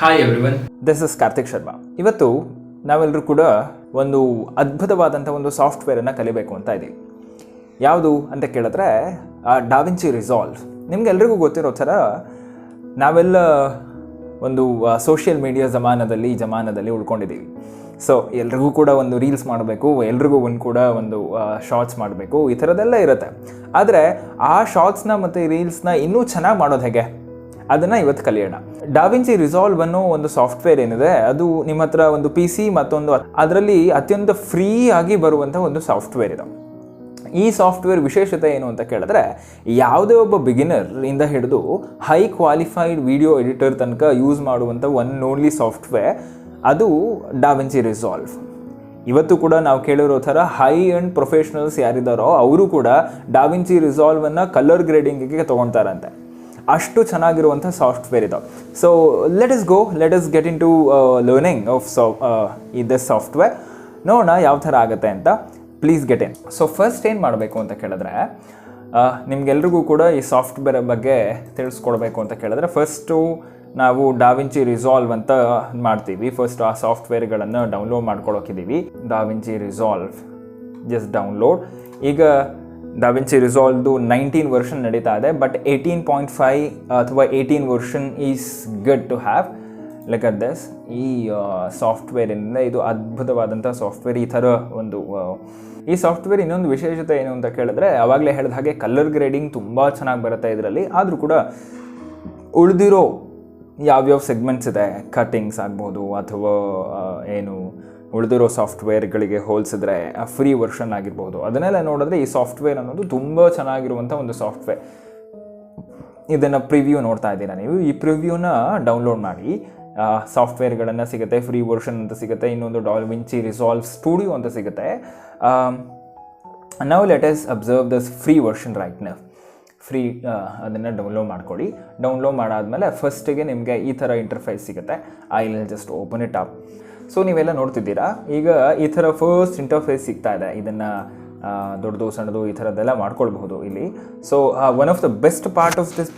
Hi everyone, this is Karthik Sharma. ಇವತ್ತು ನಾವೆಲ್ಲರೂ ಕೂಡ ಒಂದು ಅದ್ಭುತವಾದಂಥ ಒಂದು ಸಾಫ್ಟ್ವೇರನ್ನು ಕಲಿಬೇಕು ಅಂತ ಇದ್ದೀವಿ. ಯಾವುದು ಅಂತ ಕೇಳಿದ್ರೆ ಡಾವಿಂಚಿ ರಿಸಾಲ್ವ್. ನಿಮ್ಗೆಲ್ರಿಗೂ ಗೊತ್ತಿರೋ ಥರ ನಾವೆಲ್ಲ ಒಂದು ಸೋಷಿಯಲ್ ಮೀಡಿಯಾ ಜಮಾನದಲ್ಲಿ ಉಳ್ಕೊಂಡಿದ್ದೀವಿ. ಸೊ ಎಲ್ರಿಗೂ ಕೂಡ ಒಂದು ರೀಲ್ಸ್ ಮಾಡಬೇಕು, ಎಲ್ರಿಗೂ ಒಂದು ಶಾರ್ಟ್ಸ್ ಮಾಡಬೇಕು, ಈ ಥರದ್ದೆಲ್ಲ ಇರುತ್ತೆ. ಆದರೆ ಆ ಶಾರ್ಟ್ಸ್ನ ಮತ್ತು ರೀಲ್ಸ್ನ ಇನ್ನೂ ಚೆನ್ನಾಗಿ ಮಾಡೋದು ಹೇಗೆ, ಅದನ್ನು ಇವತ್ತು ಕಲಿಯೋಣ. ಡಾವಿಂಚಿ ರಿಸಾಲ್ವ್ ಅನ್ನೋ ಒಂದು ಸಾಫ್ಟ್ವೇರ್ ಏನಿದೆ, ಅದು ನಿಮ್ಮ ಹತ್ರ ಒಂದು PC ಮತ್ತೊಂದು ಅದರಲ್ಲಿ ಅತ್ಯಂತ ಫ್ರೀ ಆಗಿ ಬರುವಂಥ ಒಂದು ಸಾಫ್ಟ್ವೇರ್ ಇದೆ. ಈ ಸಾಫ್ಟ್ವೇರ್ ವಿಶೇಷತೆ ಏನು ಅಂತ ಕೇಳಿದ್ರೆ, ಯಾವುದೇ ಒಬ್ಬ ಬಿಗಿನರ್ ಇಂದ ಹಿಡಿದು ಹೈ ಕ್ವಾಲಿಫೈಡ್ ವಿಡಿಯೋ ಎಡಿಟರ್ ತನಕ ಯೂಸ್ ಮಾಡುವಂಥ ಒನ್ ಓನ್ಲಿ ಸಾಫ್ಟ್ವೇರ್ ಅದು ಡಾವಿಂಚಿ ರಿಸಾಲ್ವ್. ಇವತ್ತು ಕೂಡ ನಾವು ಕೇಳಿರೋ ಥರ ಹೈ ಅಂಡ್ ಪ್ರೊಫೆಷನಲ್ಸ್ ಯಾರಿದ್ದಾರೋ ಅವರು ಕೂಡ ಡಾವಿಂಚಿ ರಿಸಾಲ್ವನ್ನು ಕಲರ್ ಗ್ರೇಡಿಂಗಿಗೆ ತೊಗೊಳ್ತಾರಂತೆ. ಅಷ್ಟು ಚೆನ್ನಾಗಿರುವಂಥ ಸಾಫ್ಟ್ವೇರ್ ಇದು. So let us get into learning of this software. ನೋಡೋಣ ಯಾವ ಥರ ಆಗುತ್ತೆ ಅಂತ. Please get in. So first ಏನು ಮಾಡಬೇಕು ಅಂತ ಕೇಳಿದ್ರೆ, ನಿಮ್ಗೆಲ್ರಿಗೂ ಕೂಡ ಈ ಸಾಫ್ಟ್ವೇರ್ ಬಗ್ಗೆ ತಿಳಿಸ್ಕೊಡ್ಬೇಕು ಅಂತ ಕೇಳಿದ್ರೆ, ಫಸ್ಟು ನಾವು ಡಾವಿಂಚಿ ರಿಸಾಲ್ವ್ ಅಂತ ಮಾಡ್ತೀವಿ. ಫಸ್ಟ್ ಆ ಸಾಫ್ಟ್ವೇರ್ಗಳನ್ನು ಡೌನ್ಲೋಡ್ ಮಾಡ್ಕೊಳ್ಳೋಕಿದ್ದೀವಿ. DaVinci Resolve just download. ಈಗ ಡಾವಿಂಚಿ ರಿಸಾಲ್ವ್ದು 19 ವರ್ಷನ್ ನಡೀತಾ ಇದೆ, ಬಟ್ 18.5 ಅಥವಾ 18 version is good to have. Like at this. ಈ ಸಾಫ್ಟ್ವೇರಿಂದ ಇದು ಅದ್ಭುತವಾದಂಥ ಸಾಫ್ಟ್ವೇರ್. ಈ ಥರ ಈ ಸಾಫ್ಟ್ವೇರ್ ಇನ್ನೊಂದು ವಿಶೇಷತೆ ಏನು ಅಂತ ಕೇಳಿದ್ರೆ, ಆವಾಗಲೇ ಹೇಳಿದ ಹಾಗೆ ಕಲರ್ ಗ್ರೇಡಿಂಗ್ ತುಂಬ ಚೆನ್ನಾಗಿ ಬರುತ್ತೆ ಇದರಲ್ಲಿ. ಆದರೂ ಕೂಡ ಉಳಿದಿರೋ ಯಾವ್ಯಾವ ಸೆಗ್ಮೆಂಟ್ಸ್ ಇದೆ, ಕಟ್ಟಿಂಗ್ಸ್ ಆಗ್ಬೋದು ಅಥವಾ ಉಳಿದಿರೋ ಸಾಫ್ಟ್ವೇರ್ಗಳಿಗೆ ಹೋಲಿಸಿದ್ರೆ ಫ್ರೀ ವರ್ಷನ್ ಆಗಿರ್ಬೋದು, ಅದನ್ನೆಲ್ಲ ನೋಡಿದ್ರೆ ಈ ಸಾಫ್ಟ್ವೇರ್ ಅನ್ನೋದು ತುಂಬ ಚೆನ್ನಾಗಿರುವಂಥ ಒಂದು ಸಾಫ್ಟ್ವೇರ್. ಇದನ್ನು ಪ್ರಿವ್ಯೂ ನೋಡ್ತಾ ಇದ್ದೀರಾ ನೀವು. ಈ ಪ್ರಿವ್ಯೂನ ಡೌನ್ಲೋಡ್ ಮಾಡಿ. ಸಾಫ್ಟ್ವೇರ್ಗಳನ್ನು ಸಿಗುತ್ತೆ, ಫ್ರೀ ವರ್ಷನ್ ಅಂತ ಸಿಗುತ್ತೆ, ಇನ್ನೊಂದು ಡಾವಿಂಚಿ ರಿಸಾಲ್ವ್ ಸ್ಟುಡಿಯೋ ಅಂತ ಸಿಗುತ್ತೆ. Now let us observe this free version right now. ಅದನ್ನು ಡೌನ್ಲೋಡ್ ಮಾಡ್ಕೊಳ್ಳಿ. ಡೌನ್ಲೋಡ್ ಮಾಡಾದಮೇಲೆ ಫಸ್ಟಿಗೆ ನಿಮಗೆ ಈ ಥರ ಇಂಟರ್ಫೇಸ್ ಸಿಗುತ್ತೆ. I will just open it up. So ನೀವೆಲ್ಲ ನೋಡ್ತಿದ್ದೀರಾ, ಈಗ ಈ ಥರ ಫಸ್ಟ್ ಇಂಟರ್ಫೇಸ್ ಸಿಗ್ತಾ ಇದೆ. ಇದನ್ನು ದೊಡ್ಡದು ಸಣ್ಣದು ಈ ಥರದ್ದೆಲ್ಲ ಮಾಡ್ಕೊಳ್ಬಹುದು ಇಲ್ಲಿ. So one of the best part of this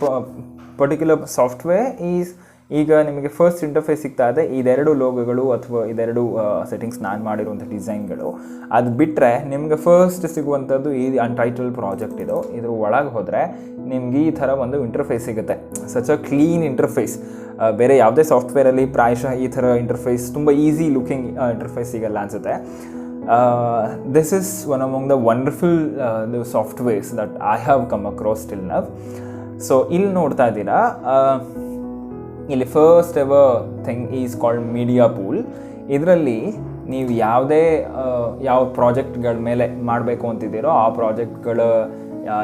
particular software is, ಈಗ ನಿಮಗೆ ಫಸ್ಟ್ ಇಂಟರ್ಫೇಸ್ ಸಿಗ್ತಾ ಇದೆ. ಇದೆರಡು ಲೋಗೋಗಳು ಅಥವಾ ಇದೆರಡು ಸೆಟ್ಟಿಂಗ್ಸ್ ನಾನು ಮಾಡಿರುವಂಥ ಡಿಸೈನ್ಗಳು. ಅದು ಬಿಟ್ಟರೆ ನಿಮಗೆ ಫಸ್ಟ್ ಸಿಗುವಂಥದ್ದು ಈ ಅನ್ಟೈಟಲ್ ಪ್ರಾಜೆಕ್ಟ್ ಇದು. ಇದ್ರ ಒಳಗೆ ಹೋದರೆ ನಿಮ್ಗೆ ಈ ಥರ ಒಂದು ಇಂಟರ್ಫೇಸ್ ಸಿಗುತ್ತೆ. Such a clean interface. ಬೇರೆ ಯಾವುದೇ ಸಾಫ್ಟ್ವೇರಲ್ಲಿ ಪ್ರಾಯಶಃ ಈ ಥರ ಇಂಟರ್ಫೇಸ್ ತುಂಬ ಈಸಿ ಲುಕಿಂಗ್ ಇಂಟರ್ಫೇಸ್ ಸಿಗಲ್ಲ ಅನಿಸುತ್ತೆ. This is one among the wonderful softwares that I have come across till now. So ಇಲ್ಲಿ ನೋಡ್ತಾ ಇದ್ದೀರಾ, ಇಲ್ಲಿ first ever thing is called media pool. ಇದರಲ್ಲಿ ನೀವು ಯಾವ ಪ್ರಾಜೆಕ್ಟ್ಗಳ ಮೇಲೆ ಮಾಡಬೇಕು ಅಂತಿದ್ದೀರೋ ಆ ಪ್ರಾಜೆಕ್ಟ್ಗಳ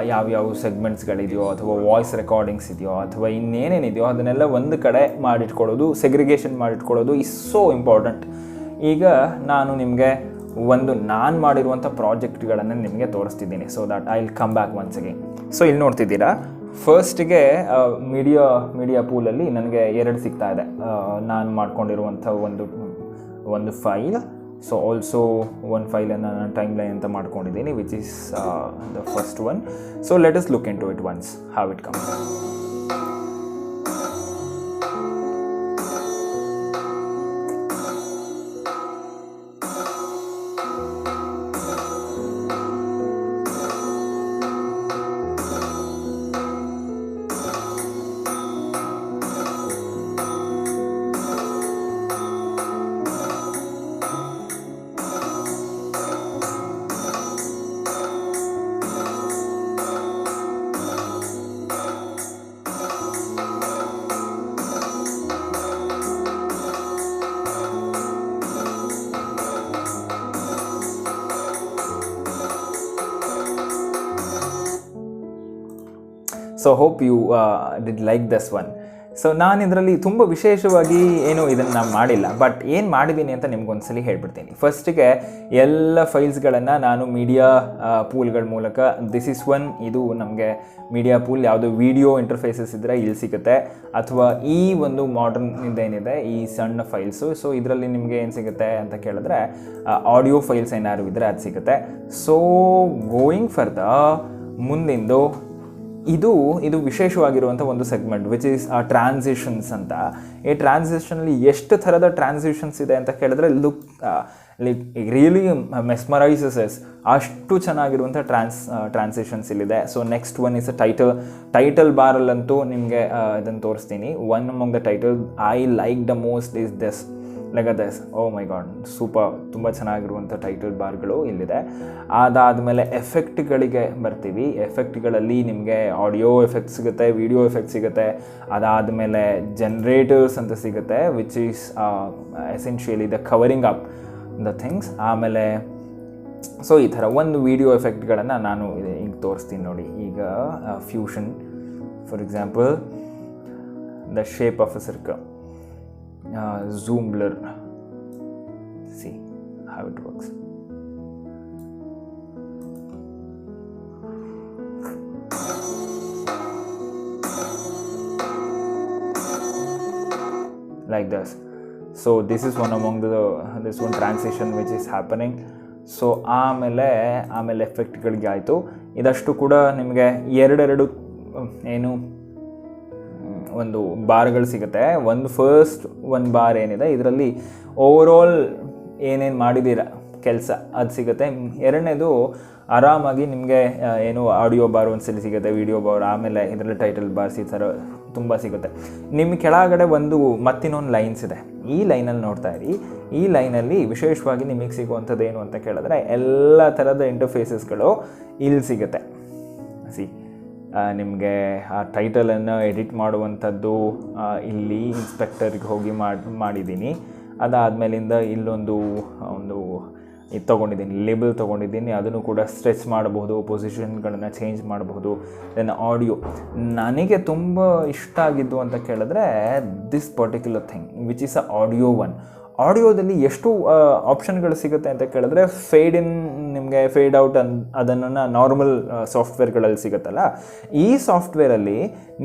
ಯಾವ್ಯಾವ ಸೆಗ್ಮೆಂಟ್ಸ್ಗಳಿದೆಯೋ ಅಥವಾ ವಾಯ್ಸ್ ರೆಕಾರ್ಡಿಂಗ್ಸ್ ಇದೆಯೋ ಅಥವಾ ಇನ್ನೇನೇನಿದೆಯೋ ಅದನ್ನೆಲ್ಲ ಒಂದು ಕಡೆ ಮಾಡಿಟ್ಕೊಳ್ಳೋದು, ಸೆಗ್ರಿಗೇಷನ್ ಮಾಡಿಟ್ಕೊಳ್ಳೋದು ಈಸ್ ಸೋ ಇಂಪಾರ್ಟೆಂಟ್. ಈಗ ನಾನು ನಿಮಗೆ ನಾನು ಮಾಡಿರುವಂಥ ಪ್ರಾಜೆಕ್ಟ್ಗಳನ್ನು ನಿಮಗೆ ತೋರಿಸ್ತಿದ್ದೀನಿ. So that I will come back once again. So ಇಲ್ಲಿ ನೋಡ್ತಿದ್ದೀರಾ, ಫಸ್ಟಿಗೆ ಮೀಡಿಯಾ ಪೂಲಲ್ಲಿ ನನಗೆ 2 ಸಿಗ್ತಾ ಇದೆ. ನಾನು ಮಾಡ್ಕೊಂಡಿರುವಂಥ ಒಂದು ಫೈಲ್. ಸೊ ಆಲ್ಸೋ ಒಂದು ಫೈಲನ್ನು ನಾನು ಟೈಮ್ ಲೈನ್ ಅಂತ ಮಾಡ್ಕೊಂಡಿದ್ದೀನಿ, which is the first one. So let us look into it once how it comes. So hope you did like this one. So ನಾನು ಇದರಲ್ಲಿ ತುಂಬ ವಿಶೇಷವಾಗಿ ಇದನ್ನು ನಾನು ಮಾಡಿಲ್ಲ, ಬಟ್ ಏನು ಮಾಡಿದ್ದೀನಿ ಅಂತ ನಿಮ್ಗೊಂದ್ಸಲಿ ಹೇಳ್ಬಿಡ್ತೀನಿ. ಫಸ್ಟಿಗೆ ಎಲ್ಲ ಫೈಲ್ಸ್ಗಳನ್ನು ನಾನು ಮೀಡಿಯಾ ಪೂಲ್ಗಳ ಮೂಲಕ, ದಿಸ್ ಇಸ್ ಒನ್, ಇದು ನಮಗೆ ಮೀಡಿಯಾ ಪೂಲ್. ಯಾವುದೋ ವಿಡಿಯೋ ಇಂಟರ್ಫೇಸಸ್ ಇದ್ದರೆ ಇಲ್ಲಿ ಸಿಗುತ್ತೆ, ಅಥವಾ ಈ ಒಂದು ಮಾಡರ್ನ್ ಇದೇನಿದೆ ಈ ಸಣ್ಣ ಫೈಲ್ಸು. ಸೊ ಇದರಲ್ಲಿ ನಿಮಗೆ ಏನು ಸಿಗುತ್ತೆ ಅಂತ ಕೇಳಿದ್ರೆ, ಆಡಿಯೋ ಫೈಲ್ಸ್ ಏನಾದ್ರು ಇದ್ದರೆ ಅದು ಸಿಗುತ್ತೆ. ಸೊ ಗೋಯಿಂಗ್ ಫರ್ ದ ಮುಂದಿಂದು ಇದು ವಿಶೇಷವಾಗಿರುವಂಥ ಒಂದು ಸೆಗ್ಮೆಂಟ್ ವಿಚ್ ಈಸ್ ಟ್ರಾನ್ಸಿಷನ್ಸ್ ಅಂತ. ಈ ಟ್ರಾನ್ಸಿಷನಲ್ಲಿ ಎಷ್ಟು ಥರದ ಟ್ರಾನ್ಸಿಷನ್ಸ್ ಇದೆ ಅಂತ ಕೇಳಿದ್ರೆ ರಿಯಲಿ ಮೆಸ್ಮರೈಸಸ್ ಎಸ್, ಅಷ್ಟು ಚೆನ್ನಾಗಿರುವಂಥ ಟ್ರಾನ್ಸಿಷನ್ಸ್ ಇಲ್ಲಿದೆ. So next one is title ಬಾರಲ್ಲಂತೂ ನಿಮಗೆ ಇದನ್ನು ತೋರಿಸ್ತೀನಿ. One among the title I like the most is this, like this. Oh my god, super, ತುಂಬ ಚೆನ್ನಾಗಿರುವಂಥ ಟೈಟಲ್ ಬಾರ್ಗಳು ಇಲ್ಲಿದೆ. ಅದಾದಮೇಲೆ ಎಫೆಕ್ಟ್ಗಳಿಗೆ ಬರ್ತೀವಿ. ಎಫೆಕ್ಟ್ಗಳಲ್ಲಿ ನಿಮಗೆ ಆಡಿಯೋ ಎಫೆಕ್ಟ್ ಸಿಗುತ್ತೆ, ವಿಡಿಯೋ ಎಫೆಕ್ಟ್ ಸಿಗುತ್ತೆ. ಅದಾದಮೇಲೆ ಜನ್ರೇಟರ್ಸ್ ಅಂತ ಸಿಗುತ್ತೆ which is essentially the covering up the things. ಆಮೇಲೆ ಸೊ ಈ ಥರ ಒಂದು ವಿಡಿಯೋ ಎಫೆಕ್ಟ್ಗಳನ್ನು ನಾನು ಈಗ ತೋರಿಸ್ತೀನಿ ನೋಡಿ. ಈಗ fusion, for example the shape of A circle, zoom blur, see how it works. Like this. So this is one among this one transition which is happening. So ಆಮೇಲೆ ಎಫೆಕ್ಟ್ಗಳಿಗೆ ಆಯಿತು. ಇದಷ್ಟು ಕೂಡ ನಿಮಗೆ ಎರಡು ಏನು ಒಂದು ಬಾರ್ಗಳು ಸಿಗುತ್ತೆ. ಒಂದು ಬಾರ್ ಏನಿದೆ ಇದರಲ್ಲಿ ಓವರಾಲ್ ಏನೇನು ಮಾಡಿದ್ದೀರ ಕೆಲಸ ಅದು ಸಿಗುತ್ತೆ. ಎರಡನೇದು ಆರಾಮಾಗಿ ನಿಮಗೆ ಏನು ಆಡಿಯೋ ಬಾರ್ ಒಂದ್ಸಲಿ ಸಿಗುತ್ತೆ, ವಿಡಿಯೋ ಬಾರ್, ಆಮೇಲೆ ಇದರಲ್ಲಿ ಟೈಟಲ್ ಬಾರ್ಸ್ ಈ ಥರ ತುಂಬ ಸಿಗುತ್ತೆ. ನಿಮ್ಮ ಕೆಳಗಡೆ ಮತ್ತಿನ್ನೊಂದು ಲೈನ್ಸ್ ಇದೆ. ಈ ಲೈನಲ್ಲಿ ನೋಡ್ತಾ ಇರಿ. ಈ ಲೈನಲ್ಲಿ ವಿಶೇಷವಾಗಿ ನಿಮಗೆ ಸಿಗುವಂಥದ್ದು ಏನು ಅಂತ ಕೇಳಿದ್ರೆ ಎಲ್ಲ ಥರದ ಇಂಟರ್ಫೇಸಸ್ಗಳು ಇಲ್ಲಿ ಸಿಗುತ್ತೆ. ನಿಮಗೆ ಆ ಟೈಟಲನ್ನು ಎಡಿಟ್ ಮಾಡುವಂಥದ್ದು ಇಲ್ಲಿ ಇನ್ಸ್ಪೆಕ್ಟರ್ಗೆ ಹೋಗಿ ಮಾಡಿದ್ದೀನಿ. ಅದಾದಮೇಲಿಂದ ಇಲ್ಲೊಂದು ಇದು ತೊಗೊಂಡಿದ್ದೀನಿ, ಲೇಬಲ್ ತೊಗೊಂಡಿದ್ದೀನಿ. ಅದನ್ನು ಕೂಡ ಸ್ಟ್ರೆಚ್ ಮಾಡಬಹುದು, ಪೊಸಿಷನ್ಗಳನ್ನು ಚೇಂಜ್ ಮಾಡಬಹುದು. ದೆನ್ ಆಡಿಯೋ ನನಗೆ ತುಂಬ ಇಷ್ಟ ಆಗಿದ್ದು ಅಂತ ಕೇಳಿದ್ರೆ this particular thing which is a audio one. ಆಡಿಯೋದಲ್ಲಿ ಎಷ್ಟು ಆಪ್ಷನ್ಗಳು ಸಿಗುತ್ತೆ ಅಂತ ಕೇಳಿದ್ರೆ ಫೇಡ್ ಇನ್, ನಿಮಗೆ ಫೇಡ್ ಔಟ್ ಅದನ್ನು ನಾರ್ಮಲ್ ಸಾಫ್ಟ್ವೇರ್ಗಳಲ್ಲಿ ಸಿಗುತ್ತಲ್ಲ. ಈ ಸಾಫ್ಟ್ವೇರಲ್ಲಿ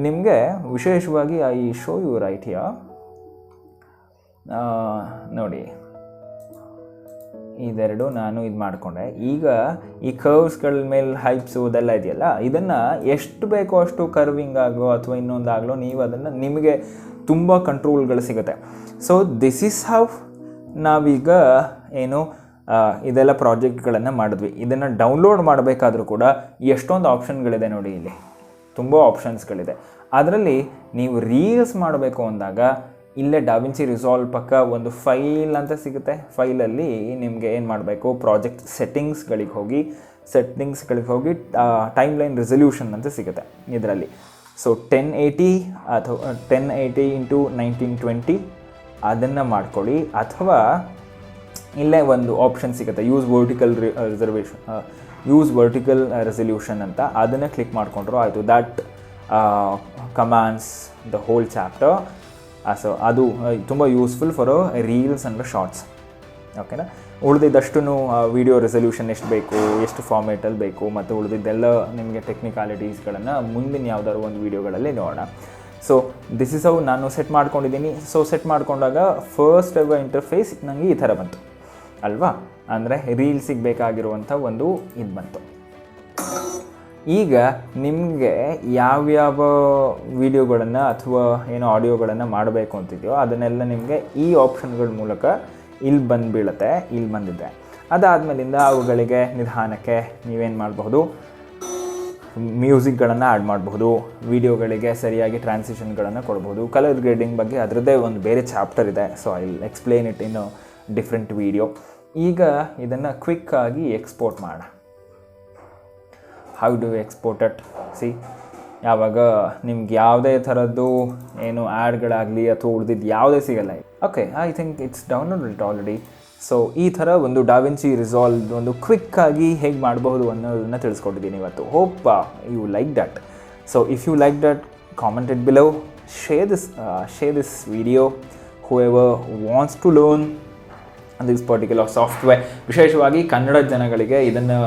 ನಿಮಗೆ ವಿಶೇಷವಾಗಿ I show you right here. ನೋಡಿ, ಇದೆರಡು ನಾನು ಇದು ಮಾಡಿಕೊಂಡೆ. ಈಗ ಈ ಕರ್ವ್ಸ್ಗಳ ಮೇಲೆ ಹೈಪ್ಸು ಅದೆಲ್ಲ ಇದೆಯಲ್ಲ, ಇದನ್ನು ಎಷ್ಟು ಬೇಕೋ ಅಷ್ಟು ಕರ್ವಿಂಗ್ ಆಗೋ ಅಥವಾ ಇನ್ನೊಂದಾಗಲೋ ನೀವು ಅದನ್ನು ನಿಮಗೆ ತುಂಬ ಕಂಟ್ರೋಲ್ಗಳು ಸಿಗುತ್ತೆ. ಸೊ ದಿಸ್ ಈಸ್ ಹೌ ನಾವೀಗ ಏನು ಇದೆಲ್ಲ ಪ್ರಾಜೆಕ್ಟ್ಗಳನ್ನು ಮಾಡಿದ್ವಿ. ಇದನ್ನು ಡೌನ್ಲೋಡ್ ಮಾಡಬೇಕಾದ್ರೂ ಕೂಡ ಎಷ್ಟೊಂದು ಆಪ್ಷನ್ಗಳಿದೆ ನೋಡಿ, ಇಲ್ಲಿ ತುಂಬ ಆಪ್ಷನ್ಸ್ಗಳಿದೆ. ಅದರಲ್ಲಿ ನೀವು ರೀಲ್ಸ್ ಮಾಡಬೇಕು ಅಂದಾಗ ಇಲ್ಲೇ ಡಾವಿನ್ಸಿ ರಿಸಾಲ್ವ್ ಪಕ್ಕ ಒಂದು ಫೈಲ್ ಅಂತ ಸಿಗುತ್ತೆ. ಫೈಲಲ್ಲಿ ನಿಮಗೆ ಏನು ಮಾಡಬೇಕು, ಪ್ರಾಜೆಕ್ಟ್ ಸೆಟ್ಟಿಂಗ್ಸ್ಗಳಿಗೆ ಹೋಗಿ ಟೈಮ್ ಲೈನ್ ರೆಸಲ್ಯೂಷನ್ ಅಂತ ಸಿಗುತ್ತೆ ಇದರಲ್ಲಿ. ಸೊ 1080 ಅಥವಾ 1080x1920 ಅದನ್ನು ಮಾಡ್ಕೊಳ್ಳಿ. ಅಥವಾ ಇಲ್ಲೇ ಒಂದು ಆಪ್ಷನ್ ಸಿಗುತ್ತೆ, ಯೂಸ್ ವರ್ಟಿಕಲ್ ರೆಸಲ್ಯೂಷನ್ ಅಂತ. ಅದನ್ನು ಕ್ಲಿಕ್ ಮಾಡಿಕೊಂಡ್ರು ಆಯಿತು. That commands the whole chapter. So ಅದು ತುಂಬ useful for reels and shorts. ಓಕೆನಾ. ಉಳಿದಿದ್ದಷ್ಟು ವಿಡಿಯೋ ರೆಸಲ್ಯೂಷನ್ ಎಷ್ಟು ಬೇಕು, ಎಷ್ಟು ಫಾರ್ಮೇಟಲ್ಲಿ ಬೇಕು, ಮತ್ತು ಉಳಿದಿದ್ದೆಲ್ಲ ನಿಮಗೆ ಟೆಕ್ನಿಕಾಲಿಟೀಸ್ಗಳನ್ನು ಮುಂದಿನ ಯಾವುದಾದ್ರು ಒಂದು ವೀಡಿಯೋಗಳಲ್ಲಿ ನೋಡೋಣ. ಸೊ ದಿಸ್ ಇಸ್ ಹೌ ನಾನು ಸೆಟ್ ಮಾಡ್ಕೊಂಡಿದ್ದೀನಿ. ಸೊ ಸೆಟ್ ಮಾಡಿಕೊಂಡಾಗ ಫಸ್ಟ್ ಎವರ್ ಇಂಟರ್ಫೇಸ್ ನನಗೆ ಈ ಥರ ಬಂತು ಅಲ್ವಾ. ಅಂದರೆ ರೀಲ್ಸಿಗೆ ಬೇಕಾಗಿರುವಂಥ ಒಂದು ಇದು ಬಂತು. ಈಗ ನಿಮಗೆ ಯಾವ್ಯಾವ ವಿಡಿಯೋಗಳನ್ನು ಅಥವಾ ಏನೋ ಆಡಿಯೋಗಳನ್ನು ಮಾಡಬೇಕು ಅಂತಿದೆಯೋ ಅದನ್ನೆಲ್ಲ ನಿಮಗೆ ಈ ಆಪ್ಷನ್ಗಳ ಮೂಲಕ ಇಲ್ಲಿ ಬೀಳುತ್ತೆ. ಇಲ್ಲಿ ಬಂದಿದೆ. ಅದಾದಮೇಲಿಂದ ಅವುಗಳಿಗೆ ನಿಧಾನಕ್ಕೆ ನೀವೇನು ಮಾಡಬಹುದು, ಮ್ಯೂಸಿಕ್ಗಳನ್ನು ಆ್ಯಡ್ ಮಾಡಬಹುದು, ವಿಡಿಯೋಗಳಿಗೆ ಸರಿಯಾಗಿ ಟ್ರಾನ್ಸಿಷನ್ಗಳನ್ನು ಕೊಡ್ಬೋದು. ಕಲರ್ ಗ್ರೇಡಿಂಗ್ ಬಗ್ಗೆ ಅದರದ್ದೇ ಒಂದು ಬೇರೆ ಚಾಪ್ಟರ್ ಇದೆ. So I will explain it in different video. ಈಗ ಇದನ್ನು ಕ್ವಿಕ್ಕಾಗಿ ಎಕ್ಸ್ಪೋರ್ಟ್ ಮಾಡೋಣ. How do export it? C, ಯಾವಾಗ ನಿಮ್ಗೆ ಯಾವುದೇ ಥರದ್ದು ಏನು ಆ್ಯಡ್ಗಳಾಗಲಿ ಅಥವಾ ಉಳಿದಿದ್ದು ಯಾವುದೇ ಸಿಗಲ್ಲ. Okay, I think it's download it already. So ಈ ಥರ ಒಂದು ಡಾವಿನ್ಸಿ ರಿಸಾಲ್ವ್ ಒಂದು ಕ್ವಿಕ್ಕಾಗಿ ಹೇಗೆ ಮಾಡಬಹುದು ಅನ್ನೋದನ್ನು ತಿಳಿಸ್ಕೊಟ್ಟಿದ್ದೀನಿ ಇವತ್ತು. Hope you like that. So if you like that, comment it below, share this video. Whoever wants to learn this particular software, ವಿಶೇಷವಾಗಿ ಕನ್ನಡ ಜನಗಳಿಗೆ ಇದನ್ನು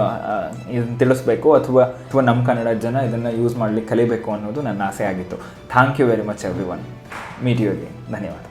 ತಿಳಿಸ್ಬೇಕು ಅಥವಾ ನಮ್ಮ ಕನ್ನಡ ಜನ ಇದನ್ನು ಯೂಸ್ ಮಾಡಲಿಕ್ಕೆ ಕಲಿಬೇಕು ಅನ್ನೋದು ನನ್ನ ಆಸೆ ಆಗಿತ್ತು. Thank you very much everyone. Meet you again. ಧನ್ಯವಾದ.